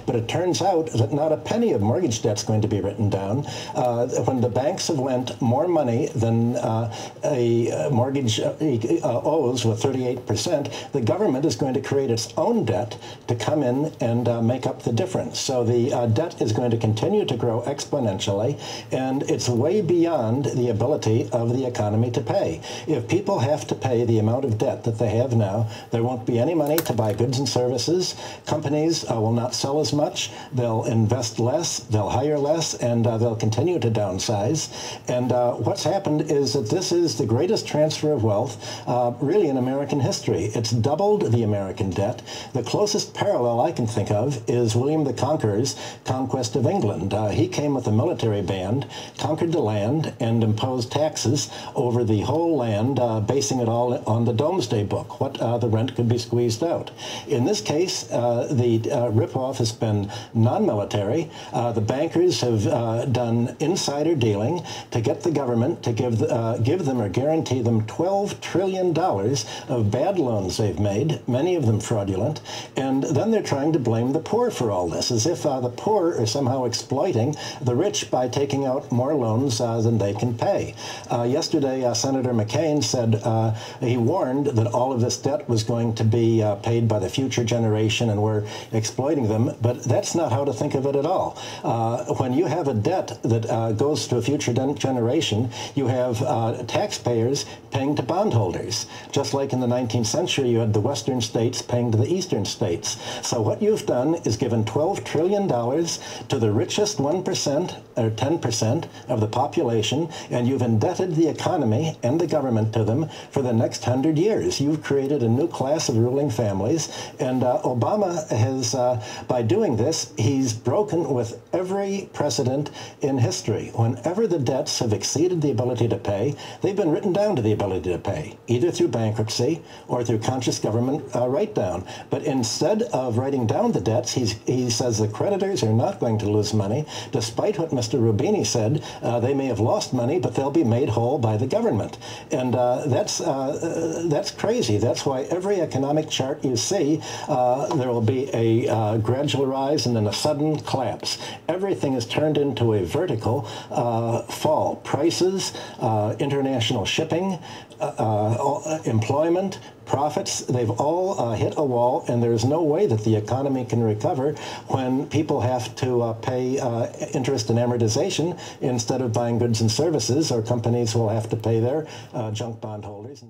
But it turns out that not a penny of mortgage debt is going to be written down. When the banks have lent more money than a mortgage owes with 38%, the government is going to create its own debt to come in and make up the difference. So the debt is going to continue to grow exponentially, and it's way beyond the ability of the economy to pay. If people have to pay the amount of debt that they have now, there won't be any money to buy goods and services. Companies will not sell as much. They'll invest less, they'll hire less, and they'll continue to downsize. And what's happened is that this is the greatest transfer of wealth really in American history. It's doubled the American debt. The closest parallel I can think of is William the Conqueror's conquest of England. He came with a military band, conquered the land, and imposed taxes over the whole land, basing it all on the Domesday Book, what the rent could be squeezed out. In this case, the ripoff has been non-military. The bankers have done insider dealing to get the government to give them or guarantee them $12 trillion of bad loans they've made, many of them fraudulent, and then they're trying to blame the poor for all this, as if the poor are somehow exploiting the rich by taking out more loans than they can pay. Yesterday, Senator McCain said he warned that all of this debt was going to be paid by the future generation and we're exploiting them, but that's not how to think of it at all. When you have a debt that goes to a future generation, you have taxpayers paying to bondholders. Just like in the 19th century, you had the western states paying to the eastern states. So what you've done is given $12 trillion to the richest 1% or 10% of the population, and you've indebted the economy and the government to them for the next 100 years. You've created a new class of ruling families, and Obama has, by doing this, he's broken with every precedent in history. Whenever the debts have exceeded the ability to pay, they've been written down to the ability to pay, either through bankruptcy or through conscious government write-down. But instead of writing down the debts, he says the creditors are not going to lose money, despite what Mr. Rubini said. They may have lost money, but they'll be made whole by the government. And that's crazy. That's why every economic chart you see, there will be a gradual rise and then a sudden collapse. Everything is turned into a vertical fall. Prices, international shipping, employment, profits, they've all hit a wall, and there's no way that the economy can recover when people have to pay interest and amortization instead of buying goods and services, or companies will have to pay their junk bondholders.